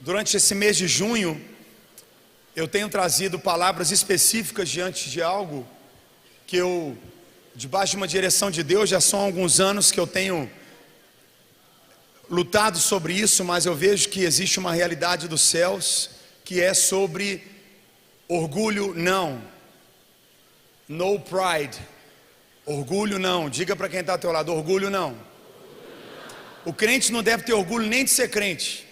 Durante esse mês de junho, eu tenho trazido palavras específicas diante de algo que eu, debaixo de uma direção de Deus, já são alguns anos que eu tenho lutado sobre isso, mas eu vejo que existe uma realidade dos céus, que é sobre orgulho não, no pride, orgulho não. Diga para quem está ao teu lado, orgulho não. O crente não deve ter orgulho nem de ser crente,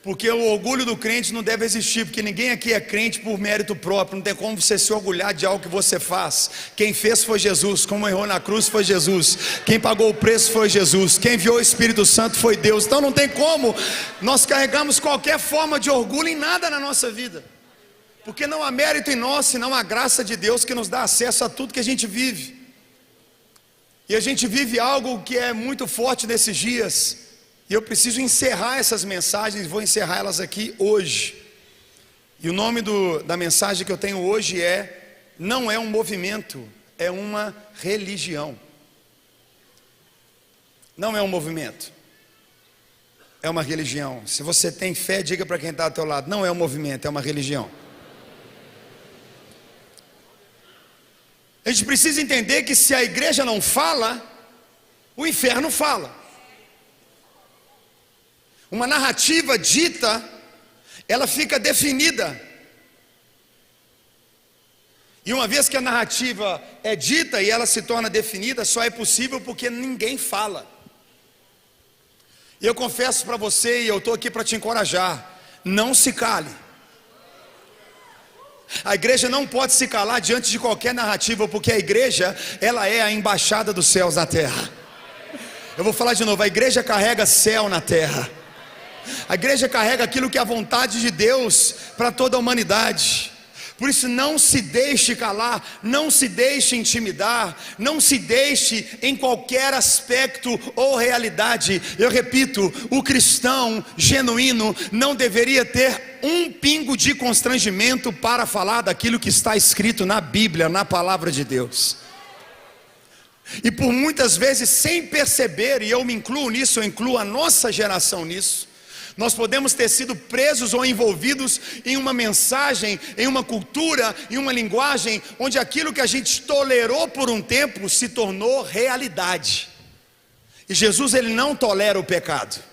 porque o orgulho do crente não deve existir, porque ninguém aqui é crente por mérito próprio. Não tem como você se orgulhar de algo que você faz. Quem fez foi Jesus, como errou na cruz foi Jesus, quem pagou o preço foi Jesus, quem enviou o Espírito Santo foi Deus. Então não tem como nós carregamos qualquer forma de orgulho em nada na nossa vida, porque não há mérito em nós, senão a graça de Deus que nos dá acesso a tudo que a gente vive. E a gente vive algo que é muito forte nesses dias, e eu preciso encerrar essas mensagens, vou encerrar elas aqui hoje. E o nome da mensagem que eu tenho hoje não é um movimento, é uma religião. Não é um movimento, é uma religião. Se você tem fé, diga para quem está ao teu lado, não é um movimento, é uma religião. A gente precisa entender que se a igreja não fala, o inferno fala. Uma narrativa dita, ela fica definida. E uma vez que a narrativa é dita e ela se torna definida, só é possível porque ninguém fala. E eu confesso para você, e eu estou aqui para te encorajar, não se cale. A igreja não pode se calar diante de qualquer narrativa, porque a igreja, ela é a embaixada dos céus na terra. Eu vou falar de novo, a igreja carrega céu na terra. A igreja carrega aquilo que é a vontade de Deus para toda a humanidade. Por isso não se deixe calar, não se deixe intimidar, não se deixe em qualquer aspecto ou realidade. Eu repito, o cristão genuíno não deveria ter um pingo de constrangimento para falar daquilo que está escrito na Bíblia, na palavra de Deus. E por muitas vezes sem perceber, e eu me incluo nisso, eu incluo a nossa geração nisso, nós podemos ter sido presos ou envolvidos em uma mensagem, em uma cultura, em uma linguagem, onde aquilo que a gente tolerou por um tempo se tornou realidade. E Jesus, ele não tolera o pecado.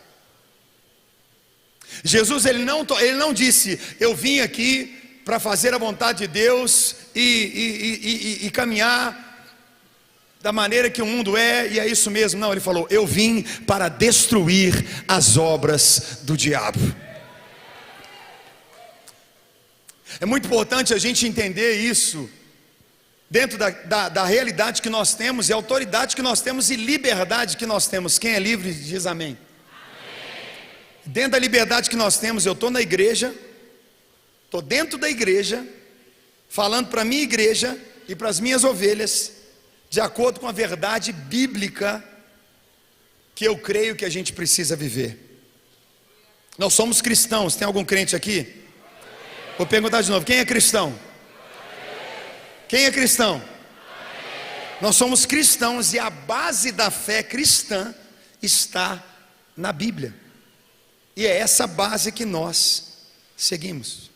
Jesus, ele não disse, eu vim aqui para fazer a vontade de Deus e caminhar da maneira que o mundo é, e é isso mesmo. Não, ele falou, eu vim para destruir as obras do diabo. É muito importante a gente entender isso, dentro da realidade que nós temos, e autoridade que nós temos, e liberdade que nós temos. Quem é livre diz amém. Dentro da liberdade que nós temos, eu estou na igreja, estou dentro da igreja, falando para a minha igreja e para as minhas ovelhas, de acordo com a verdade bíblica que eu creio que a gente precisa viver. Nós somos cristãos. Tem algum crente aqui? Vou perguntar de novo, quem é cristão? Quem é cristão? Nós somos cristãos, e a base da fé cristã está na Bíblia, e é essa base que nós seguimos.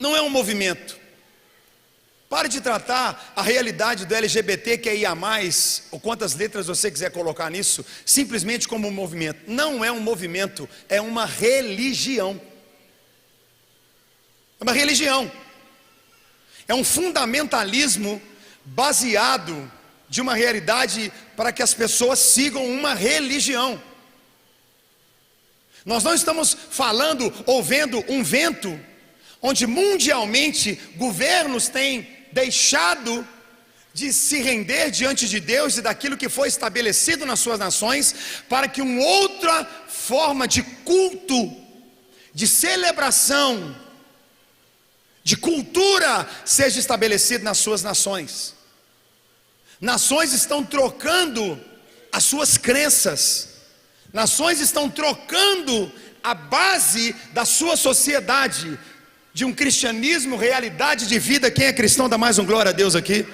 Não é um movimento. Pare de tratar a realidade do LGBTQIA+, ou quantas letras você quiser colocar nisso, simplesmente como um movimento. Não é um movimento, é uma religião. É uma religião. É um fundamentalismo baseado de uma realidade para que as pessoas sigam uma religião. Nós não estamos falando ou vendo um vento onde mundialmente governos têm deixado de se render diante de Deus e daquilo que foi estabelecido nas suas nações, para que uma outra forma de culto, de celebração, de cultura seja estabelecida nas suas nações. Nações estão trocando as suas crenças, nações estão trocando a base da sua sociedade, de um cristianismo, realidade de vida. Quem é cristão dá mais um glória a Deus aqui.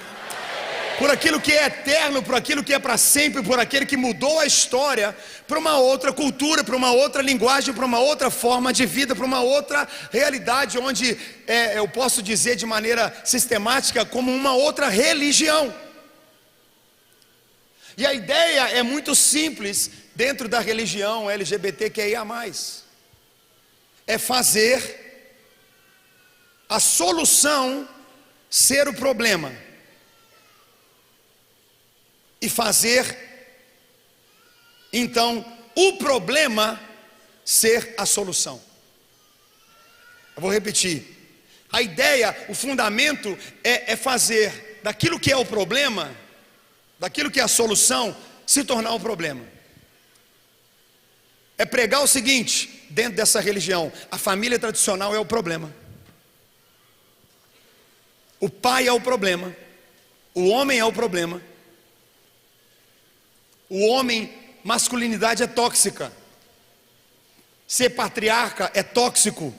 por aquilo que é eterno, por aquilo que é para sempre, por aquele que mudou a história para uma outra cultura, para uma outra linguagem, para uma outra forma de vida, para uma outra realidade, onde eu posso dizer de maneira sistemática, como uma outra religião. E a ideia é muito simples dentro da religião LGBTQIA+. É fazer a solução ser o problema. E fazer, então, o problema ser a solução. Eu vou repetir. A ideia, o fundamento é fazer daquilo que é o problema, daquilo que é a solução, se tornar um problema. É pregar o seguinte, dentro dessa religião: a família tradicional é o problema. O pai é o problema. O homem é o problema. O homem, masculinidade é tóxica. Ser patriarca é tóxico.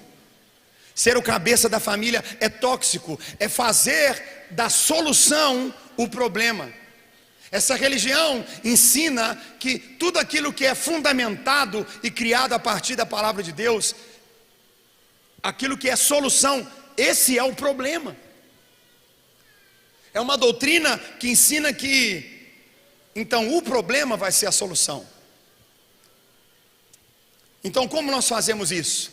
Ser o cabeça da família é tóxico. É fazer da solução o problema. Essa religião ensina que tudo aquilo que é fundamentado e criado a partir da palavra de Deus, aquilo que é solução, esse é o problema. É uma doutrina que ensina que então o problema vai ser a solução. Então como nós fazemos isso?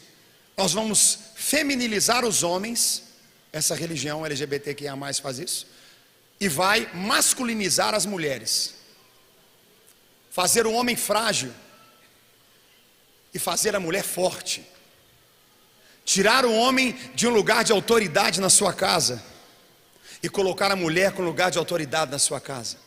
Nós vamos feminilizar os homens. Essa religião LGBTQIA+ faz isso. E vai masculinizar as mulheres. Fazer o homem frágil e fazer a mulher forte. Tirar o homem de um lugar de autoridade na sua casa e colocar a mulher com lugar de autoridade na sua casa.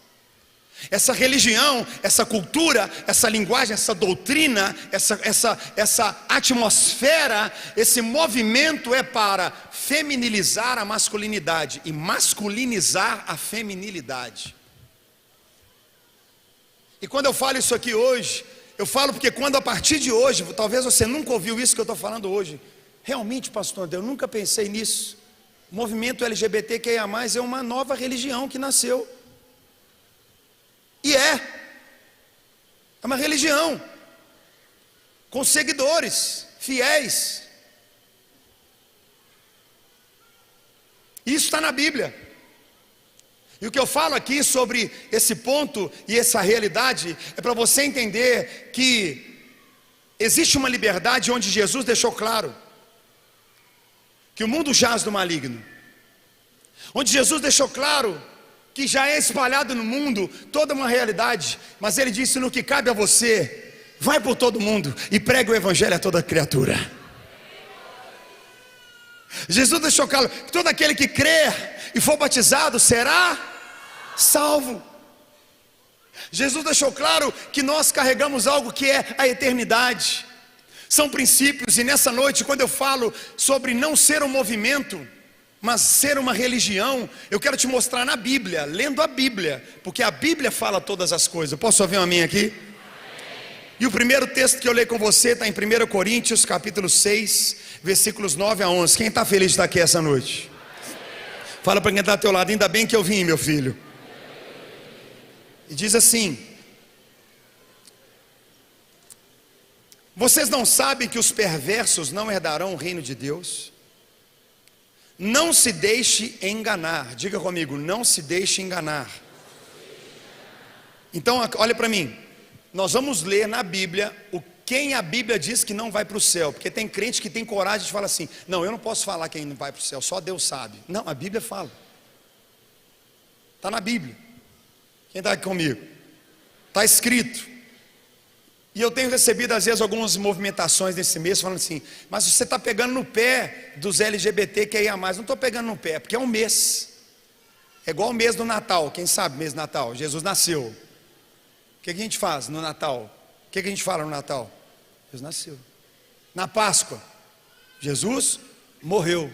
Essa religião, essa cultura, essa linguagem, essa doutrina, essa atmosfera, esse movimento é para feminilizar a masculinidade e masculinizar a feminilidade. E quando eu falo isso aqui hoje, eu falo porque quando a partir de hoje, talvez você nunca ouviu isso que eu estou falando hoje. Realmente, pastor André, eu nunca pensei nisso. O movimento LGBTQIA+, é uma nova religião que nasceu. E é uma religião com seguidores fiéis. Isso está na Bíblia. E o que eu falo aqui sobre esse ponto e essa realidade é para você entender que existe uma liberdade onde Jesus deixou claro que o mundo jaz do maligno, onde Jesus deixou claro que já é espalhado no mundo toda uma realidade, mas ele disse: no que cabe a você, vai por todo mundo e pregue o evangelho a toda criatura. Jesus deixou claro que todo aquele que crer e for batizado será salvo. Jesus deixou claro que nós carregamos algo que é a eternidade. São princípios, e nessa noite, quando eu falo sobre não ser um movimento, mas ser uma religião, eu quero te mostrar na Bíblia, lendo a Bíblia, porque a Bíblia fala todas as coisas. Eu posso ouvir um amém aqui? Amém. E o primeiro texto que eu leio com você está em 1 Coríntios capítulo 6, versículos 9 a 11. Quem está feliz de estar aqui essa noite? Amém. Fala para quem está ao teu lado: ainda bem que eu vim, meu filho. E diz assim: vocês não sabem que os perversos não herdarão o reino de Deus? Não se deixe enganar. Diga comigo: não se deixe enganar. Então olha para mim. Nós vamos ler na Bíblia quem a Bíblia diz que não vai para o céu. Porque tem crente que tem coragem de falar assim: não, eu não posso falar quem não vai para o céu, só Deus sabe. Não, a Bíblia fala. Está na Bíblia. Quem está aqui comigo? Está escrito. E eu tenho recebido às vezes algumas movimentações nesse mês falando assim: mas você está pegando no pé dos LGBTQIA+. Não estou pegando no pé, porque é um mês. É igual o mês do Natal. Quem sabe o mês do Natal? Jesus nasceu. O que a gente faz no Natal? O que a gente fala no Natal? Jesus nasceu. Na Páscoa, Jesus morreu.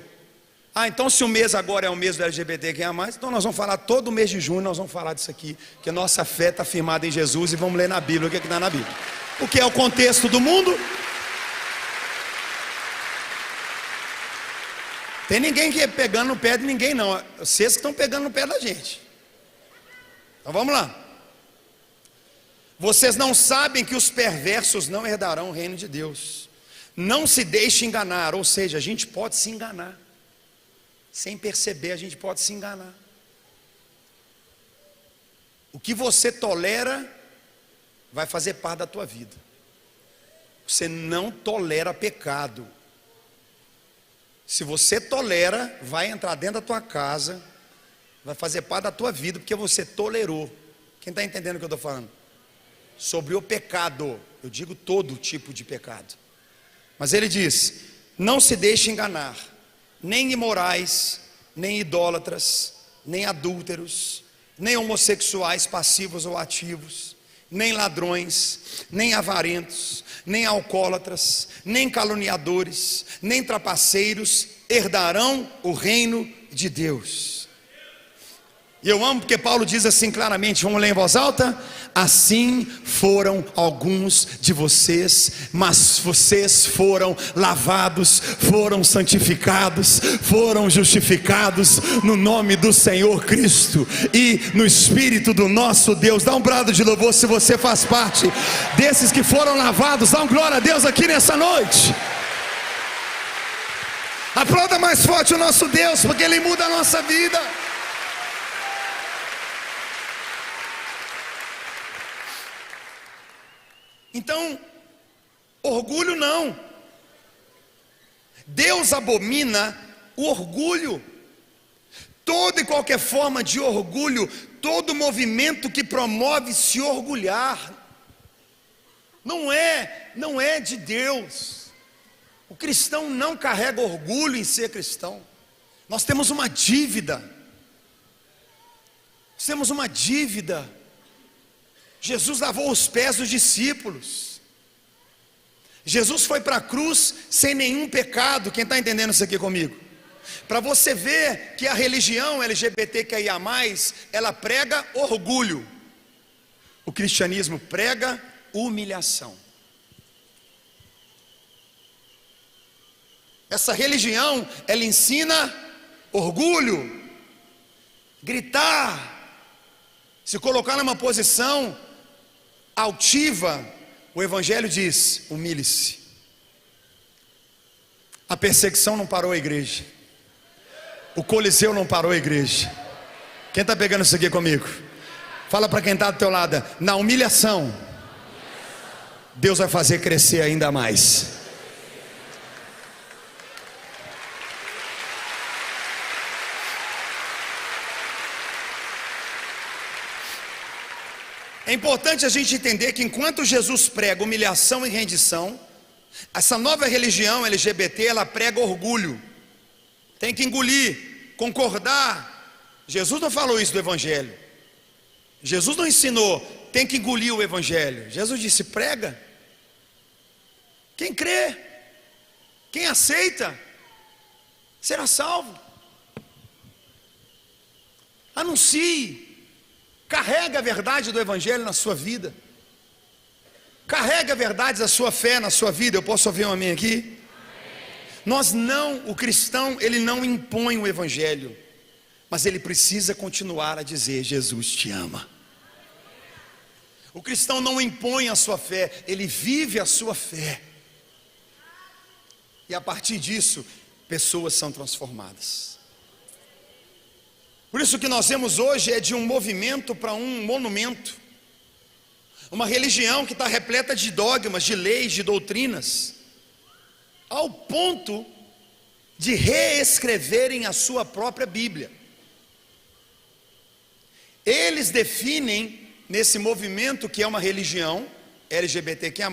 Ah, então se o mês agora é o mês do LGBTQIA+, então nós vamos falar todo o mês de junho, nós vamos falar disso aqui, que a nossa fé está firmada em Jesus, e vamos ler na Bíblia o que é que está na Bíblia. O que é o contexto do mundo? Tem ninguém que é pegando no pé de ninguém não. Vocês que estão pegando no pé da gente. Então vamos lá. Vocês não sabem que os perversos não herdarão o reino de Deus. Não se deixe enganar, ou seja, a gente pode se enganar. Sem perceber, a gente pode se enganar. O que você tolera vai fazer parte da tua vida. Você não tolera pecado. Se você tolera, vai entrar dentro da tua casa, vai fazer parte da tua vida, porque você tolerou. Quem está entendendo o que eu estou falando? Sobre o pecado, eu digo todo tipo de pecado. Mas ele diz: não se deixe enganar, nem imorais, nem idólatras, nem adúlteros, nem homossexuais passivos ou ativos, nem ladrões, nem avarentos, nem alcoólatras, nem caluniadores, nem trapaceiros herdarão o reino de Deus. E eu amo porque Paulo diz assim claramente, vamos ler em voz alta? Assim foram alguns de vocês, mas vocês foram lavados, foram santificados, foram justificados no nome do Senhor Cristo e no Espírito do nosso Deus. Dá um brado de louvor se você faz parte desses que foram lavados. Dá um glória a Deus aqui nessa noite. Aplauda mais forte o nosso Deus, porque Ele muda a nossa vida. Então, orgulho não. Deus abomina o orgulho. Toda e qualquer forma de orgulho, todo movimento que promove se orgulhar, não é de Deus. O cristão não carrega orgulho em ser cristão. Nós temos uma dívida. Nós temos uma dívida. Jesus lavou os pés dos discípulos. Jesus foi para a cruz sem nenhum pecado. Quem está entendendo isso aqui comigo? Para você ver que a religião LGBTQIA+, ela prega orgulho. O cristianismo prega humilhação. Essa religião, ela ensina orgulho, gritar, se colocar numa posição altiva. O evangelho diz: humilhe-se. A perseguição não parou a igreja. O Coliseu não parou a igreja. Quem está pegando isso aqui comigo? Fala para quem está do teu lado: na humilhação, Deus vai fazer crescer ainda mais. É importante a gente entender que enquanto Jesus prega humilhação e rendição, essa nova religião LGBT, ela prega orgulho. Tem que engolir, concordar. Jesus não falou isso do evangelho. Jesus não ensinou, tem que engolir o evangelho. Jesus disse: prega. Quem crê, quem aceita, será salvo. Anuncie. Carrega a verdade do evangelho na sua vida. Carrega a verdade da sua fé na sua vida. Eu posso ouvir um amém aqui? Amém. O cristão, ele não impõe o evangelho, mas ele precisa continuar a dizer: Jesus te ama. O cristão não impõe a sua fé, ele vive a sua fé. E a partir disso, pessoas são transformadas. Por isso que nós vemos hoje é de um movimento para um monumento. Uma religião que está repleta de dogmas, de leis, de doutrinas, ao ponto de reescreverem a sua própria Bíblia. Eles definem, nesse movimento que é uma religião LGBTQIA+,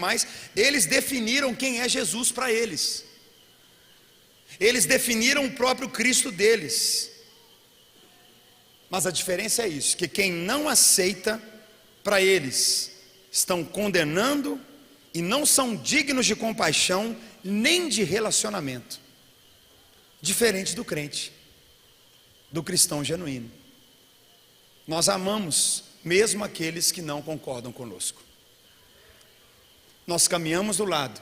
eles definiram quem é Jesus para eles. Eles definiram o próprio Cristo deles. Mas a diferença é isso, que quem não aceita, para eles, estão condenando e não são dignos de compaixão, nem de relacionamento. Diferente do crente, do cristão genuíno. Nós amamos mesmo aqueles que não concordam conosco. Nós caminhamos do lado,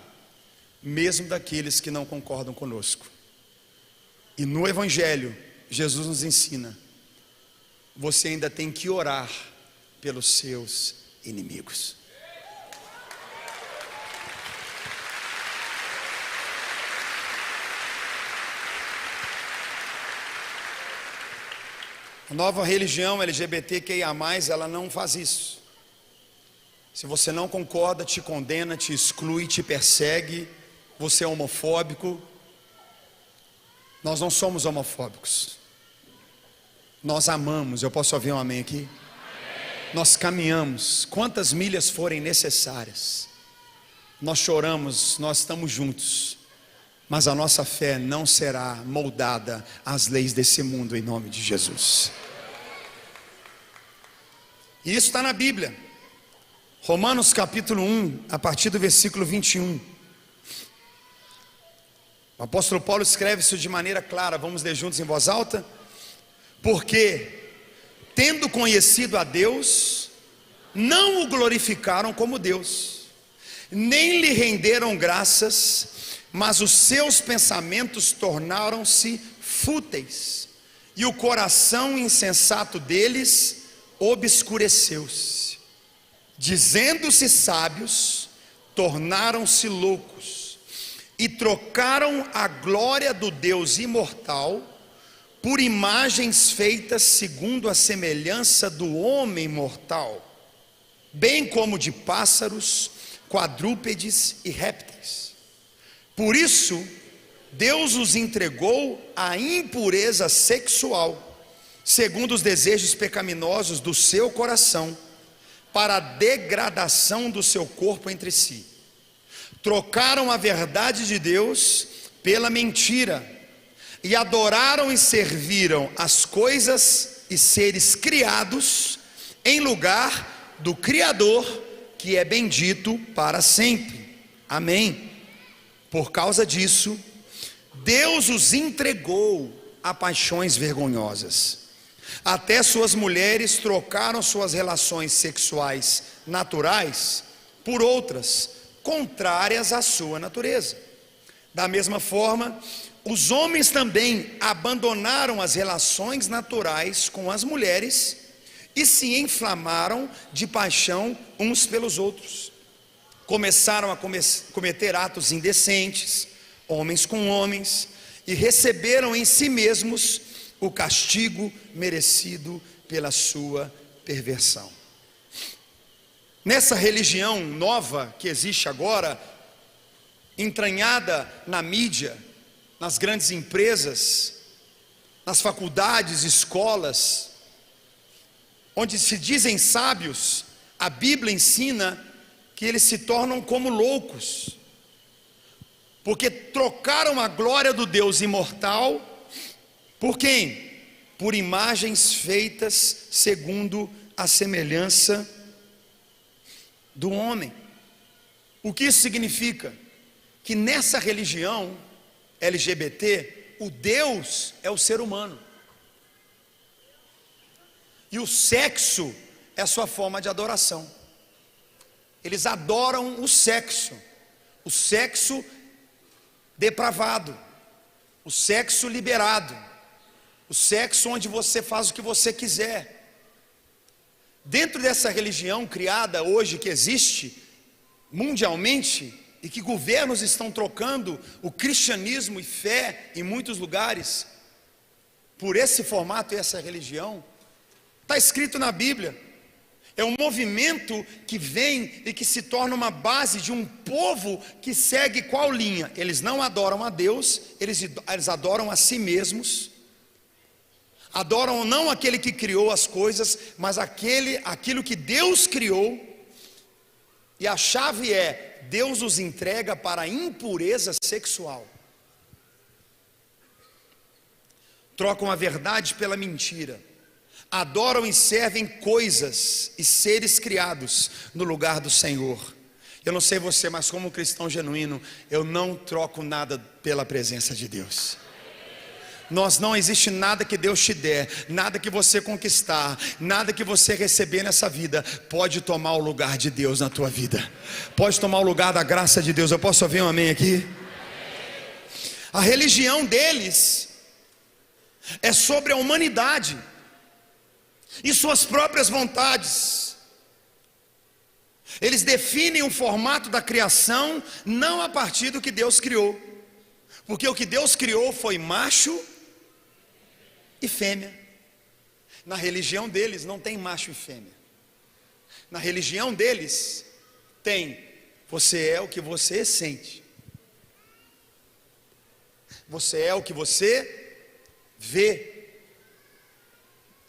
mesmo daqueles que não concordam conosco. E no evangelho, Jesus nos ensina: você ainda tem que orar pelos seus inimigos. A nova religião LGBTQIA+, ela não faz isso. Se você não concorda, te condena, te exclui, te persegue, você é homofóbico. Nós não somos homofóbicos. Nós amamos. Eu posso ouvir um amém aqui? Amém. Nós caminhamos quantas milhas forem necessárias. Nós choramos, nós estamos juntos. Mas a nossa fé não será moldada às leis desse mundo, em nome de Jesus. E isso está na Bíblia. Romanos capítulo 1, a partir do versículo 21. O apóstolo Paulo escreve isso de maneira clara. Vamos ler juntos em voz alta? Porque, tendo conhecido a Deus, não o glorificaram como Deus, nem lhe renderam graças, mas os seus pensamentos tornaram-se fúteis, e o coração insensato deles obscureceu-se. Dizendo-se sábios, tornaram-se loucos, e trocaram a glória do Deus imortal por imagens feitas segundo a semelhança do homem mortal, bem como de pássaros, quadrúpedes e répteis. Por isso, Deus os entregou à impureza sexual, segundo os desejos pecaminosos do seu coração, para a degradação do seu corpo entre si. Trocaram a verdade de Deus pela mentira, e adoraram e serviram as coisas e seres criados, em lugar do Criador, que é bendito para sempre. Amém. Por causa disso, Deus os entregou a paixões vergonhosas. Até suas mulheres trocaram suas relações sexuais naturais por outras, contrárias à sua natureza. Da mesma forma, os homens também abandonaram as relações naturais com as mulheres e se inflamaram de paixão uns pelos outros. Começaram a cometer atos indecentes, homens com homens, e receberam em si mesmos o castigo merecido pela sua perversão. Nessa religião nova que existe agora, entranhada na mídia, nas grandes empresas, nas faculdades, escolas, onde se dizem sábios, a Bíblia ensina que eles se tornam como loucos, porque trocaram a glória do Deus imortal por quem? Por imagens feitas segundo a semelhança do homem. O que isso significa? Que nessa religião LGBT, o Deus é o ser humano, e o sexo é a sua forma de adoração. Eles adoram o sexo depravado, o sexo liberado, o sexo onde você faz o que você quiser. Dentro dessa religião criada hoje, que existe mundialmente, e que governos estão trocando o cristianismo e fé em muitos lugares, por esse formato e essa religião, está escrito na Bíblia. É um movimento que vem e que se torna uma base de um povo que segue qual linha? Eles não adoram a Deus, eles adoram a si mesmos. Adoram não aquele que criou as coisas, mas aquilo que Deus criou. E a chave é: Deus os entrega para a impureza sexual. Trocam a verdade pela mentira. Adoram e servem coisas e seres criados no lugar do Senhor. Eu não sei você, mas como cristão genuíno, eu não troco nada pela presença de Deus. Não existe nada que Deus te der, nada que você conquistar, nada que você receber nessa vida pode tomar o lugar de Deus na tua vida, pode tomar o lugar da graça de Deus. Eu posso ouvir um amém aqui? A religião deles é sobre a humanidade e suas próprias vontades. Eles definem o formato da criação não a partir do que Deus criou, porque o que Deus criou foi macho e fêmea. Na religião deles não tem macho e fêmea. Na religião deles tem: você é o que você sente, você é o que você vê.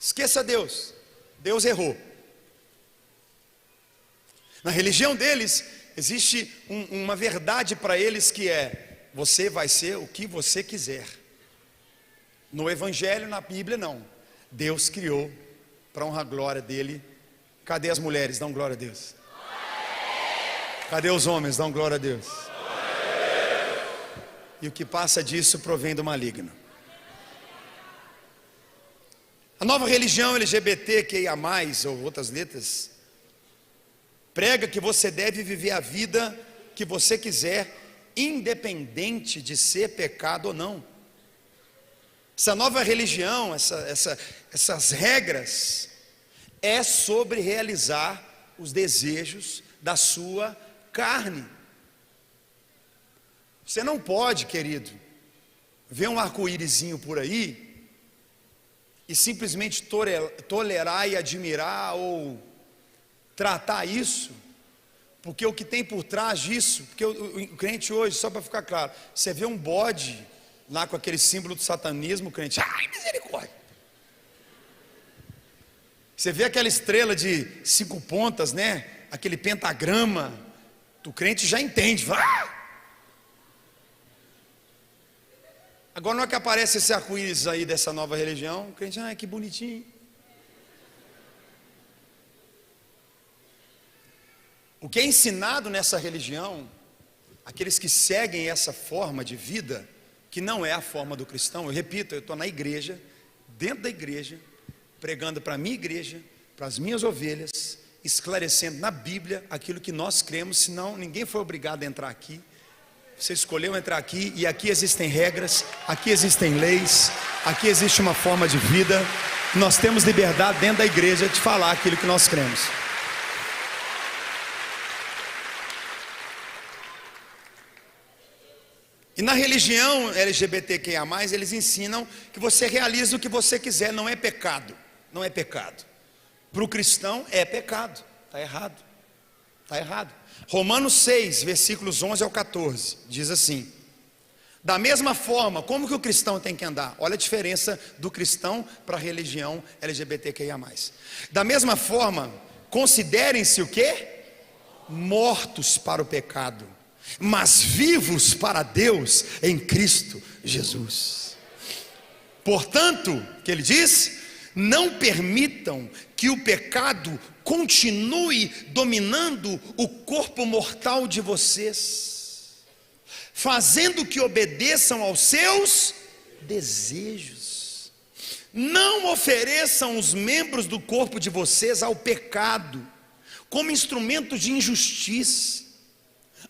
Esqueça Deus, Deus errou. Na religião deles, existe uma verdade para eles que é: você vai ser o que você quiser. No Evangelho, na Bíblia, não. Deus criou para honrar a glória dele. Cadê as mulheres? Dão glória a Deus. Cadê os homens? Dão glória a Deus. E o que passa disso provém do maligno. A nova religião LGBTQIA+, ou outras letras, prega que você deve viver a vida que você quiser, independente de ser pecado ou não. Essa nova religião, essas regras, é sobre realizar os desejos da sua carne. Você não pode, querido, ver um arco-írisinho por aí e simplesmente tolerar e admirar ou tratar isso, porque o que tem por trás disso, porque o crente hoje, só para ficar claro, você vê um bode lá com aquele símbolo do satanismo, o crente, ai, misericórdia. Você vê aquela estrela de 5 pontas, né? Aquele pentagrama, o crente já entende. Agora, na hora que aparece esse arco-íris aí dessa nova religião, o crente, ai, que bonitinho. O que é ensinado nessa religião, aqueles que seguem essa forma de vida, que não é a forma do cristão, eu repito, eu estou na igreja, dentro da igreja, pregando para a minha igreja, para as minhas ovelhas, esclarecendo na Bíblia aquilo que nós cremos, senão ninguém foi obrigado a entrar aqui. Você escolheu entrar aqui, e aqui existem regras, aqui existem leis, aqui existe uma forma de vida. Nós temos liberdade dentro da igreja de falar aquilo que nós cremos. E na religião LGBTQIA+, eles ensinam que você realiza o que você quiser, não é pecado. Não é pecado. Para o cristão é pecado, está errado. Está errado. Romanos 6, versículos 11 ao 14, diz assim: da mesma forma, como que o cristão tem que andar? Olha a diferença do cristão para a religião LGBTQIA+. Da mesma forma, considerem-se o quê? Mortos para o pecado, mas vivos para Deus em Cristo Jesus. Portanto, que ele diz, não permitam que o pecado continue dominando o corpo mortal de vocês, fazendo que obedeçam aos seus desejos. Não ofereçam os membros do corpo de vocês ao pecado como instrumento de injustiça.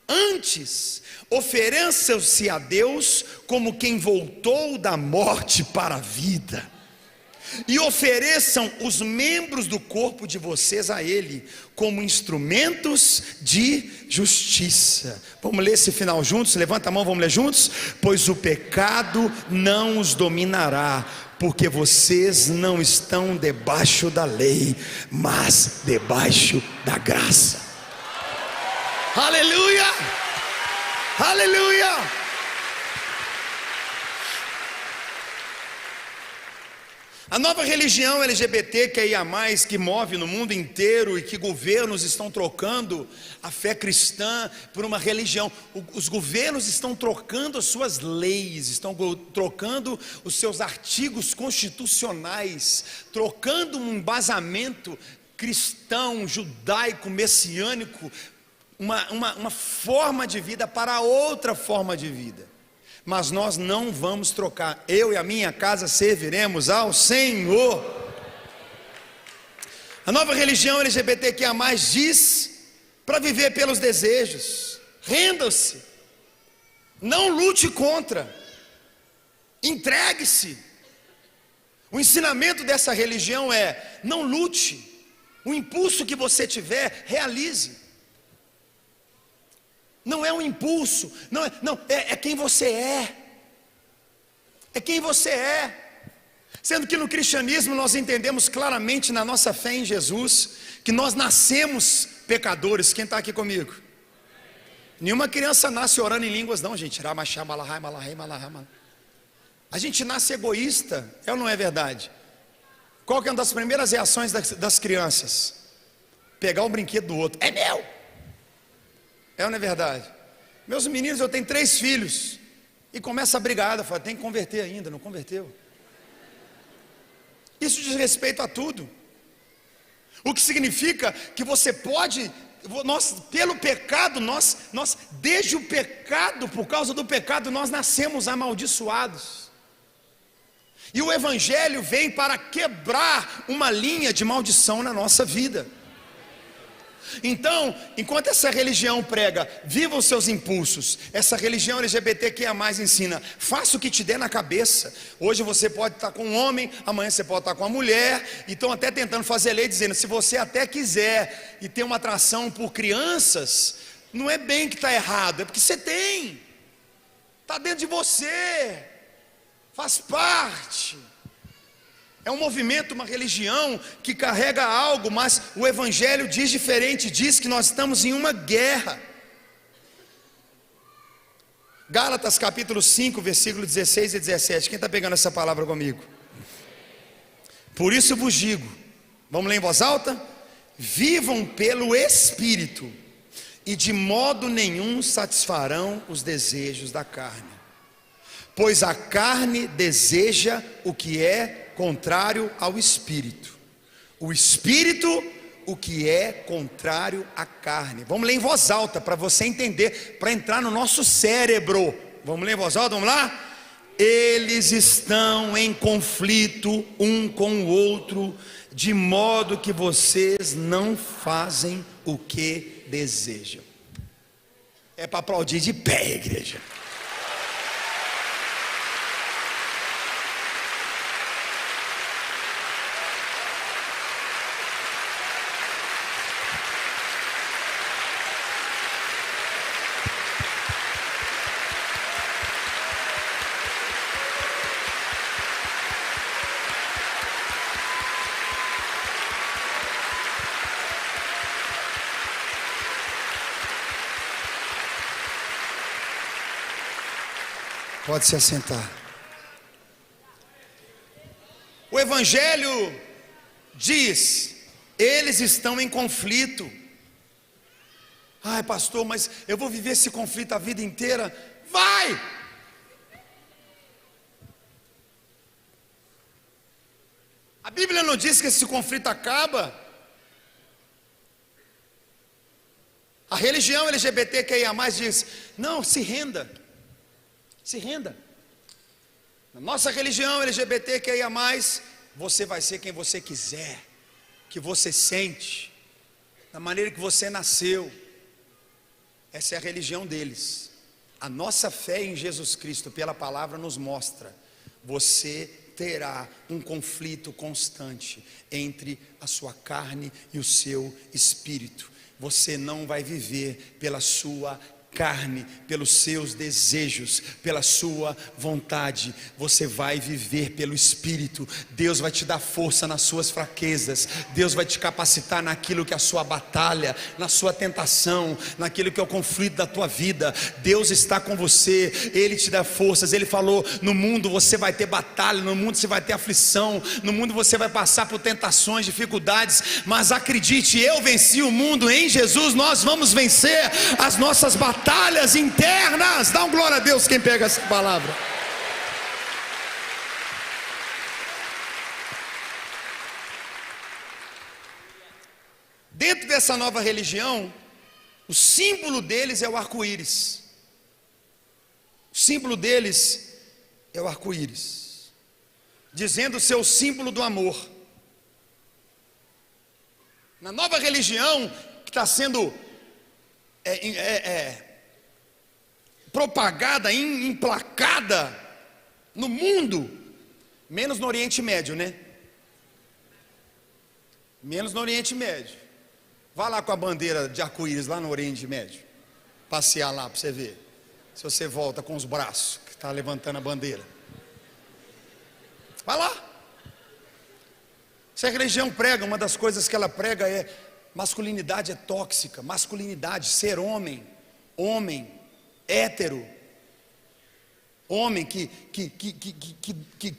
Antes, ofereçam-se a Deus como quem voltou da morte para a vida, e ofereçam os membros do corpo de vocês a Ele como instrumentos de justiça. Vamos ler esse final juntos? Levanta a mão, vamos ler juntos? Pois o pecado não os dominará, porque vocês não estão debaixo da lei, mas debaixo da graça. Aleluia! Aleluia! A nova religião LGBTQIA+, que move no mundo inteiro e que governos estão trocando a fé cristã por uma religião. Os governos estão trocando as suas leis, estão trocando os seus artigos constitucionais, trocando um embasamento cristão, judaico, messiânico, uma forma de vida para outra forma de vida. Mas nós não vamos trocar. Eu e a minha casa serviremos ao Senhor. A nova religião LGBTQIA+ diz para viver pelos desejos. Renda-se. Não lute contra. Entregue-se. O ensinamento dessa religião é: não lute. O impulso que você tiver, realize. não é um impulso, é quem você é. É quem você é. Sendo que no cristianismo nós entendemos claramente na nossa fé em Jesus que nós nascemos pecadores. Quem está aqui comigo? Nenhuma criança nasce orando em línguas não, gente. A gente nasce egoísta, é ou não é verdade? Qual que é uma das primeiras reações das crianças? Pegar um brinquedo do outro. É meu! É ou não é verdade? Meus meninos, eu tenho 3 filhos. E começa a brigar, fala, tem que converter ainda, não converteu. Isso diz respeito a tudo. O que significa que você pode, pelo pecado, desde o pecado, por causa do pecado, nós nascemos amaldiçoados. E o Evangelho vem para quebrar uma linha de maldição na nossa vida. Então, enquanto essa religião prega, viva os seus impulsos, essa religião LGBTQIA+ ensina, faça o que te der na cabeça. Hoje você pode estar com um homem, amanhã você pode estar com uma mulher, e estão até tentando fazer lei dizendo, se você até quiser e ter uma atração por crianças, não é bem que está errado, é porque você tem, está dentro de você, faz parte. É um movimento, uma religião que carrega algo, mas o Evangelho diz diferente, diz que nós estamos em uma guerra. Gálatas capítulo 5, versículo 16 e 17, quem está pegando essa palavra comigo? Por isso vos digo, vamos ler em voz alta? Vivam pelo Espírito, e de modo nenhum satisfarão os desejos da carne. Pois a carne deseja o que é contrário ao Espírito, o Espírito o que é contrário à carne. Vamos ler em voz alta para você entender, para entrar no nosso cérebro. Vamos ler em voz alta, vamos lá? Eles estão em conflito um com o outro, de modo que vocês não fazem o que desejam. É para aplaudir de pé, igreja. Pode se assentar. O Evangelho diz, eles estão em conflito. Ai, pastor, mas eu vou viver esse conflito a vida inteira. Vai! A Bíblia não diz que esse conflito acaba. A religião LGBTQIA+ diz, não, se renda. Se renda. Na nossa religião LGBTQIA+, você vai ser quem você quiser, que você sente, da maneira que você nasceu. Essa é a religião deles. A nossa fé em Jesus Cristo, pela palavra, nos mostra: você terá um conflito constante entre a sua carne e o seu espírito. Você não vai viver pela sua carne, pelos seus desejos, pela sua vontade. Você vai viver pelo Espírito. Deus vai te dar força nas suas fraquezas. Deus vai te capacitar naquilo que é a sua batalha, na sua tentação, naquilo que é o conflito da tua vida. Deus está com você, Ele te dá forças. Ele falou, no mundo você vai ter batalha, no mundo você vai ter aflição, no mundo você vai passar por tentações, dificuldades, mas acredite, eu venci o mundo. Em Jesus nós vamos vencer as nossas batalhas internas. Dá um glória a Deus quem pega essa palavra. Dentro dessa nova religião, o símbolo deles é o arco-íris. O símbolo deles é o arco-íris, dizendo ser o símbolo do amor. Na nova religião que está sendo propagada, emplacada no mundo, menos no Oriente Médio, né? Menos no Oriente Médio. Vá lá com a bandeira de arco-íris lá no Oriente Médio. passear lá para você ver. Se você volta com os braços, que está levantando a bandeira. Vai lá. Se a religião prega, uma das coisas que ela prega é: masculinidade é tóxica, masculinidade, ser homem, hétero, homem que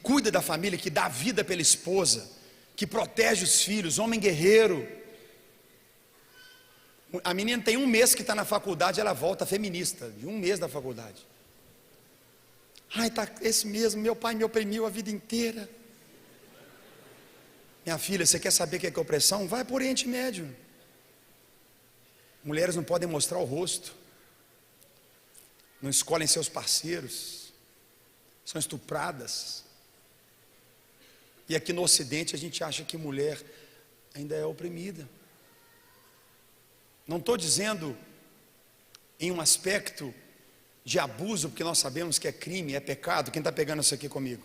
cuida da família, que dá vida pela esposa, que protege os filhos, homem guerreiro. A menina tem 1 mês que está na faculdade, ela volta feminista, de 1 mês da faculdade. Ai, tá esse mesmo, meu pai me oprimiu a vida inteira. Minha filha, você quer saber o que é opressão? Vai para o Oriente Médio. Mulheres não podem mostrar o rosto, não escolhem seus parceiros, são estupradas. E aqui no Ocidente a gente acha que mulher ainda é oprimida. Não estou dizendo em um aspecto de abuso, porque nós sabemos que é crime, é pecado. Quem está pegando isso aqui comigo?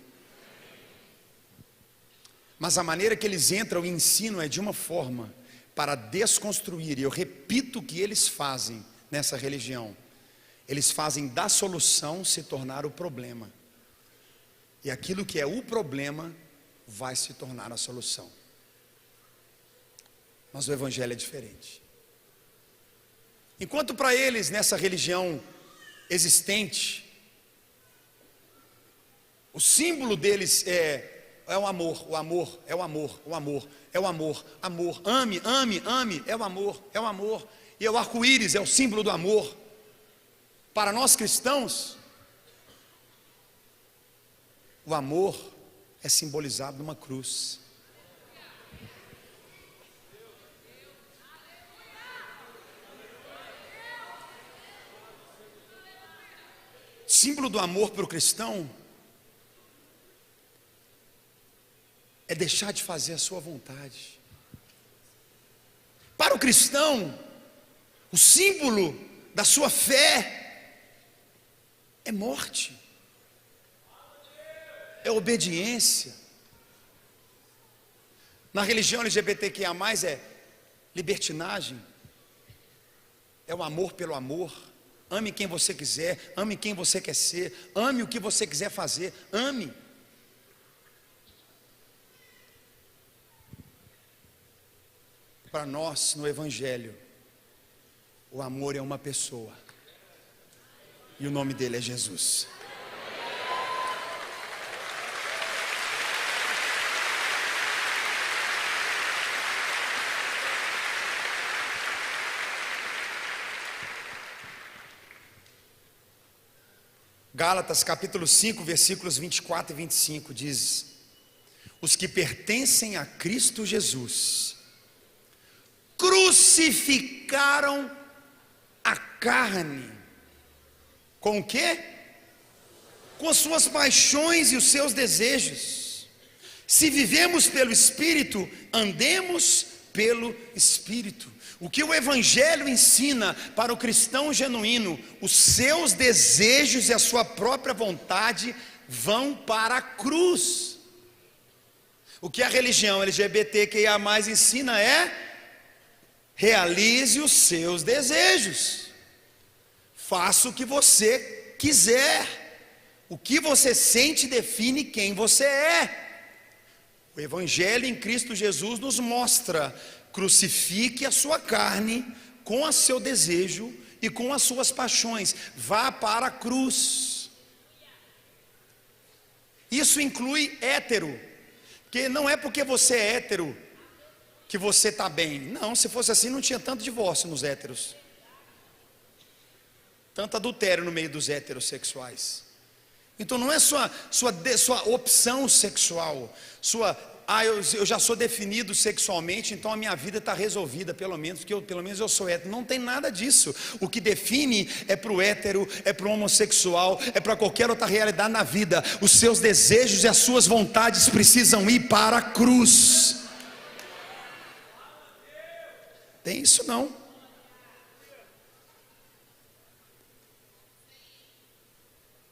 Mas a maneira que eles entram e ensinam é de uma forma para desconstruir. E eu repito o que eles fazem nessa religião: eles fazem da solução se tornar o problema, e aquilo que é o problema vai se tornar a solução. Mas o Evangelho é diferente. Enquanto para eles, nessa religião existente, o símbolo deles é o amor, o amor, é o amor, o amor, é o amor, amor, ame, ame, ame, é o amor, é o amor. E o arco-íris é o símbolo do amor. Para nós cristãos, o amor é simbolizado numa cruz. Símbolo do amor para o cristão é deixar de fazer a sua vontade. Para o cristão, o símbolo da sua fé é morte, é obediência. Na religião LGBTQIA+, é libertinagem, é o amor pelo amor. Ame quem você quiser, ame quem você quer ser, ame o que você quiser fazer, ame. Para nós, no Evangelho, o amor é uma pessoa, e o nome dele é Jesus. Gálatas capítulo 5, versículos 24 e 25 diz: os que pertencem a Cristo Jesus crucificaram a carne com o quê? Com as suas paixões e os seus desejos. Se vivemos pelo Espírito, andemos pelo Espírito. O que o Evangelho ensina para o cristão genuíno: os seus desejos e a sua própria vontade vão para a cruz. O que a religião LGBTQIA+ ensina é: realize os seus desejos, faça o que você quiser, o que você sente define quem você é. O Evangelho em Cristo Jesus nos mostra: crucifique a sua carne com o seu desejo e com as suas paixões, vá para a cruz. Isso inclui hétero, porque não é porque você é hétero que você está bem. Não, se fosse assim não tinha tanto divórcio nos héteros, tanto adultério no meio dos heterossexuais. Então não é sua opção sexual, eu já sou definido sexualmente, então a minha vida está resolvida, pelo menos eu sou hétero. Não tem nada disso. O que define é para o hétero, é para o homossexual, é para qualquer outra realidade na vida: os seus desejos e as suas vontades precisam ir para a cruz. Tem isso não.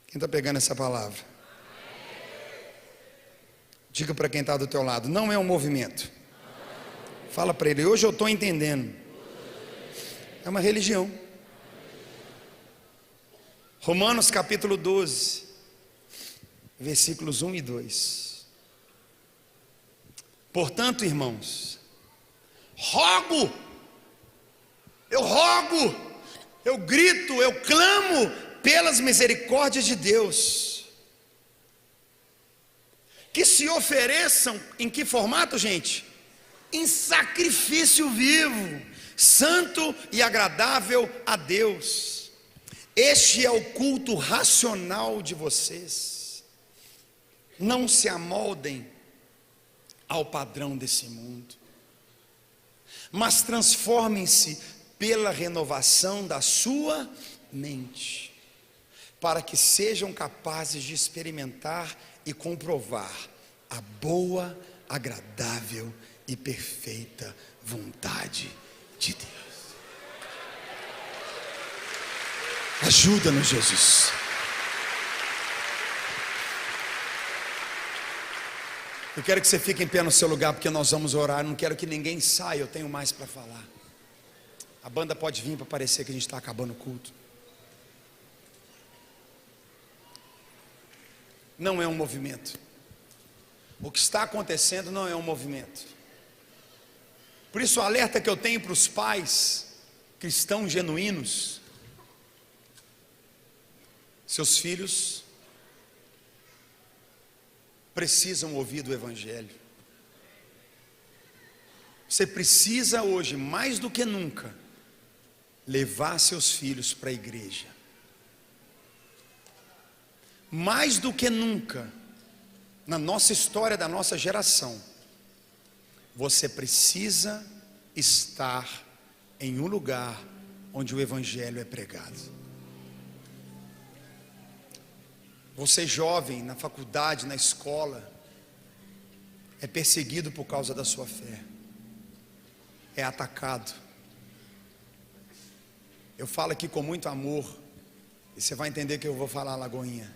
Quem está pegando essa palavra? Diga para quem está do teu lado: não é um movimento. Fala para ele: hoje eu estou entendendo. É uma religião. Romanos capítulo 12, versículos 1 e 2. Portanto, irmãos, eu rogo, eu grito, eu clamo pelas misericórdias de Deus, que se ofereçam, em que formato, gente? Em sacrifício vivo, santo e agradável a Deus. Este é o culto racional de vocês. Não se amoldem ao padrão desse mundo, mas transformem-se pela renovação da sua mente, para que sejam capazes de experimentar e comprovar a boa, agradável e perfeita vontade de Deus. Ajuda-nos, Jesus. Eu quero que você fique em pé no seu lugar, porque nós vamos orar. Eu não quero que ninguém saia, eu tenho mais para falar. A banda pode vir para parecer que a gente está acabando o culto. Não é um movimento. O que está acontecendo não é um movimento. Por isso o alerta que eu tenho para os pais cristãos genuínos: seus filhos precisam ouvir do Evangelho. Você precisa hoje, mais do que nunca, levar seus filhos para a igreja. Mais do que nunca, na nossa história da nossa geração, você precisa estar em um lugar onde o Evangelho é pregado. Você jovem, na faculdade, na escola, é perseguido por causa da sua fé, é atacado. Eu falo aqui com muito amor, e você vai entender que eu vou falar, Lagoinha.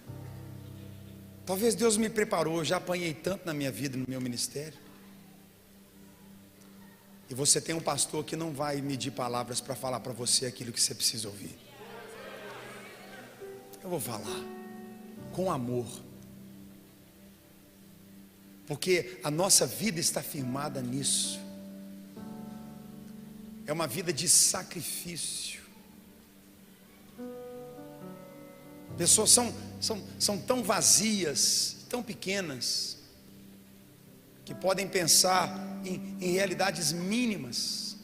Talvez Deus me preparou, eu já apanhei tanto na minha vida, no meu ministério. E você tem um pastor que não vai medir palavras para falar para você aquilo que você precisa ouvir. Eu vou falar com amor, porque a nossa vida está firmada nisso. É uma vida de sacrifício. Pessoas são tão vazias, tão pequenas, que podem pensar em realidades mínimas,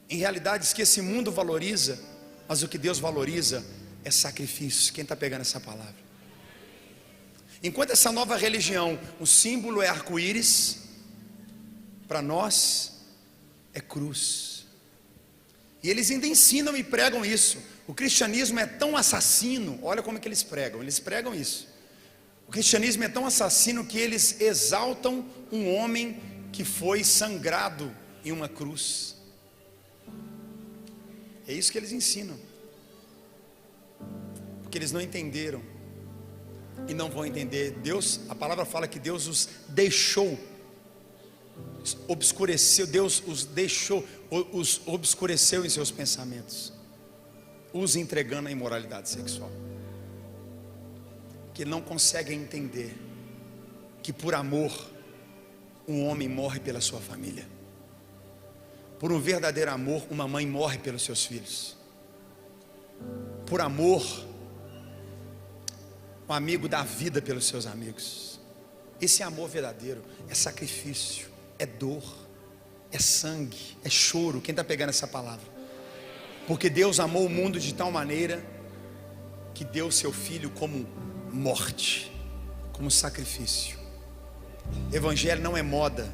em realidades que esse mundo valoriza, mas o que Deus valoriza é sacrifício. Quem está pegando essa palavra? Enquanto essa nova religião, o símbolo é arco-íris, para nós é cruz. E eles ainda ensinam e pregam isso. O cristianismo é tão assassino, olha como é que eles pregam isso. O cristianismo é tão assassino que eles exaltam um homem que foi sangrado em uma cruz. É isso que eles ensinam, porque eles não entenderam e não vão entender. Deus, a palavra fala que Deus os deixou, obscureceu, Deus os deixou, os obscureceu em seus pensamentos, os entregando à imoralidade sexual, que não conseguem entender que por amor um homem morre pela sua família. Por um verdadeiro amor, uma mãe morre pelos seus filhos. Por amor, um amigo dá vida pelos seus amigos. Esse é amor verdadeiro, é sacrifício, é dor, é sangue, é choro. Quem está pegando essa palavra? Porque Deus amou o mundo de tal maneira que deu seu filho como morte, como sacrifício. Evangelho não é moda,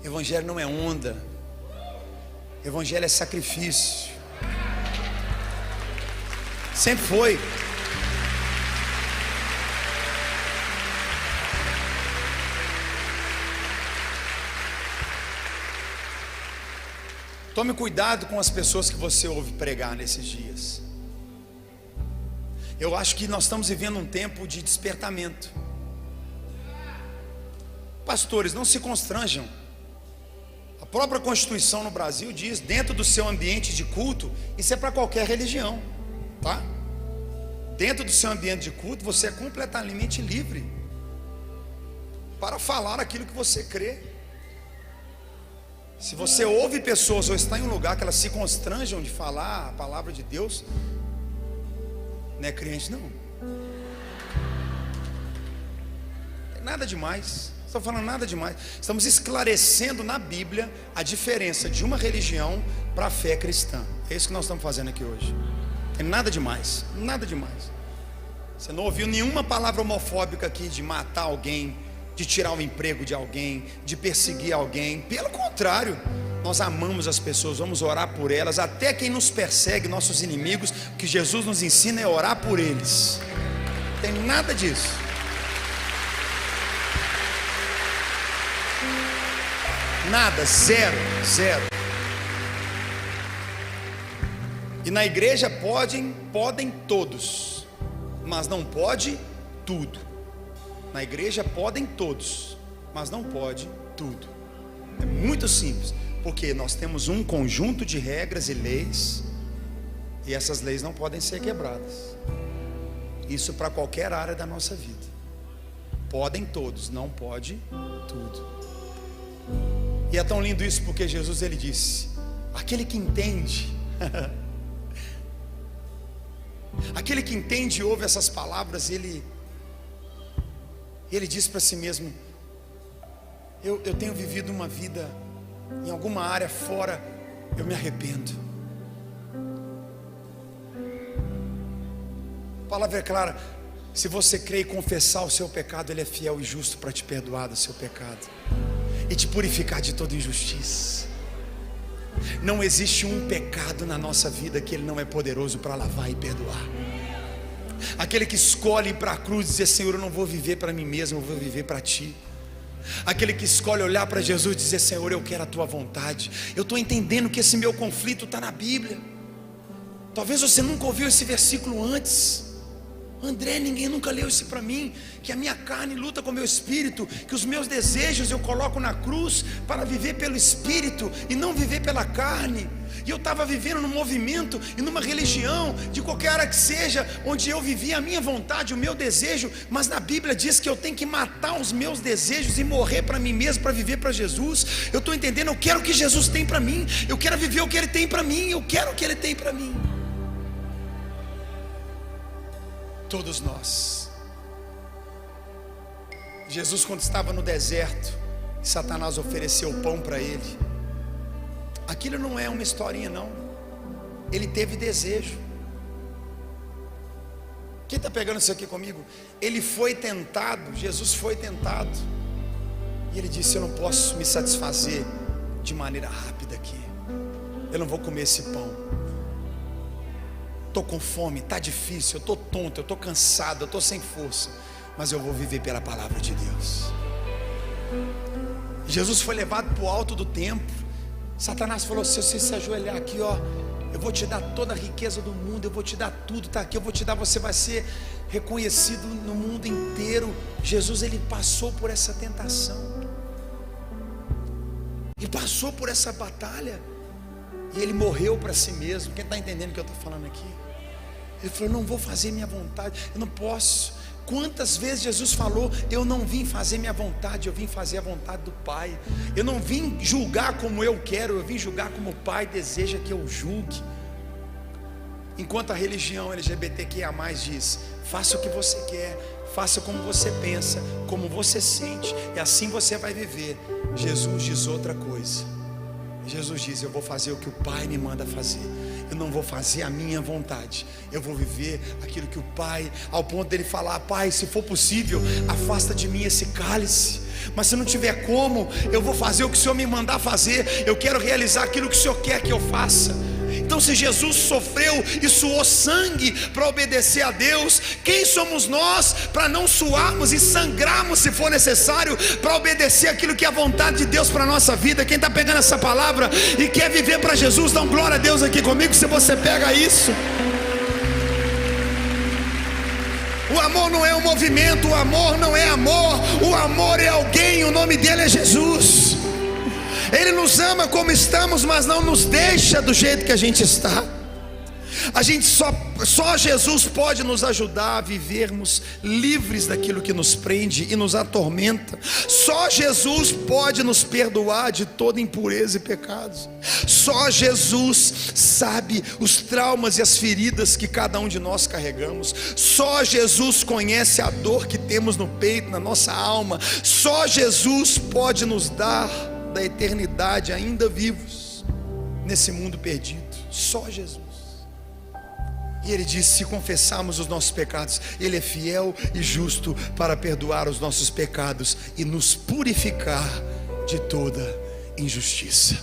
Evangelho não é onda, Evangelho é sacrifício. Sempre foi. Tome cuidado com as pessoas que você ouve pregar nesses dias. Eu acho que nós estamos vivendo um tempo de A própria Constituição no Brasil diz, dentro do seu ambiente de culto, isso é para qualquer religião, tá? Dentro do seu ambiente de culto, você é completamente livre para falar aquilo que você crê. Se você ouve pessoas ou está em um lugar que elas se constranjam de falar a palavra de Deus, não é crente não. Não é nada demais. Estou falando nada demais. Estamos esclarecendo na Bíblia a diferença de uma religião para a fé cristã. É isso que nós estamos fazendo aqui hoje. Não tem nada demais, nada demais. Você não ouviu nenhuma palavra homofóbica aqui de matar alguém, de tirar o emprego de alguém, de perseguir alguém. Pelo contrário, nós amamos as pessoas, vamos orar por elas, até quem nos persegue, nossos inimigos. O que Jesus nos ensina é orar por eles. Não tem nada disso. Nada, zero. E na igreja podem todos, mas não pode tudo. Na igreja podem todos, mas não pode tudo. É muito simples, porque nós temos um conjunto de regras e leis, e essas leis não podem ser quebradas. Isso para qualquer área da nossa vida. Podem todos, não pode tudo. E é tão lindo isso, porque Jesus, ele disse: aquele que entende aquele que entende e ouve essas palavras, ele diz para si mesmo: eu tenho vivido uma vida em alguma área fora, eu me arrependo. A palavra é clara: se você crer e confessar o seu pecado, Ele é fiel e justo para te perdoar do seu pecado e te purificar de toda injustiça. Não existe um pecado na nossa vida que Ele não é poderoso para lavar e perdoar. Aquele que escolhe ir para a cruz e dizer: Senhor, eu não vou viver para mim mesmo, eu vou viver para Ti. Aquele que escolhe olhar para Jesus e dizer: Senhor, eu quero a Tua vontade. Eu estou entendendo que esse meu conflito está na Bíblia. Talvez você nunca ouviu esse versículo antes. André, ninguém nunca leu isso para mim, que a minha carne luta com o meu espírito, que os meus desejos eu coloco na cruz para viver pelo espírito e não viver pela carne. E eu estava vivendo num movimento e numa religião, de qualquer área que seja, onde eu vivia a minha vontade, o meu desejo, mas na Bíblia diz que eu tenho que matar os meus desejos e morrer para mim mesmo, para viver para Jesus. Eu estou entendendo, eu quero o que Jesus tem para mim, eu quero viver o que Ele tem para mim, eu quero o que Ele tem para mim. Todos nós. Jesus, quando estava no deserto, Satanás ofereceu pão para Ele. Aquilo não é uma historinha não. Ele teve desejo. Quem está pegando isso aqui comigo? Ele foi tentado, Jesus foi tentado, e Ele disse: eu não posso me satisfazer de maneira rápida aqui. Eu não vou comer esse pão. Estou com fome, está difícil, eu estou tonto, eu estou cansado, eu estou sem força, mas eu vou viver pela palavra de Deus. Jesus foi levado para o alto do templo. Satanás falou: se você se ajoelhar aqui, ó, eu vou te dar toda a riqueza do mundo, eu vou te dar tudo, está aqui, eu vou te dar, você vai ser reconhecido no mundo inteiro. Jesus, ele passou por essa tentação, ele passou por essa batalha, e ele morreu para si mesmo. Quem está entendendo o que eu estou falando aqui? Ele falou: não vou fazer minha vontade, eu não posso. Quantas vezes Jesus falou: eu não vim fazer minha vontade, eu vim fazer a vontade do Pai. Eu não vim julgar como eu quero, eu vim julgar como o Pai deseja que eu julgue. Enquanto a religião LGBTQIA+ diz: faça o que você quer, faça como você pensa, como você sente, e assim você vai viver. Jesus diz outra coisa. Jesus diz: eu vou fazer o que o Pai me manda fazer. Eu não vou fazer a minha vontade, eu vou viver aquilo que o Pai, ao ponto dele falar: Pai, se for possível, afasta de mim esse cálice, mas se não tiver como, eu vou fazer o que o Senhor me mandar fazer. Eu quero realizar aquilo que o Senhor quer que eu faça. Então, se Jesus sofreu e suou sangue para obedecer a Deus, quem somos nós para não suarmos e sangrarmos, se for necessário, para obedecer aquilo que é a vontade de Deus para a nossa vida? Quem está pegando essa palavra e quer viver para Jesus, dá um glória a Deus aqui comigo, se você pega isso. O amor não é um movimento, o amor não é amor, o amor é alguém, o nome dele é Jesus. Ele nos ama como estamos, mas não nos deixa do jeito que a gente está. A gente só Jesus pode nos ajudar a vivermos livres daquilo que nos prende e nos atormenta. Só Jesus pode nos perdoar de toda impureza e pecados. Só Jesus sabe os traumas e as feridas que cada um de nós carregamos. Só Jesus conhece a dor que temos no peito, na nossa alma. Só Jesus pode nos dar da eternidade ainda vivos nesse mundo perdido. Só Jesus. E Ele diz: se confessarmos os nossos pecados, Ele é fiel e justo para perdoar os nossos pecados e nos purificar de toda injustiça.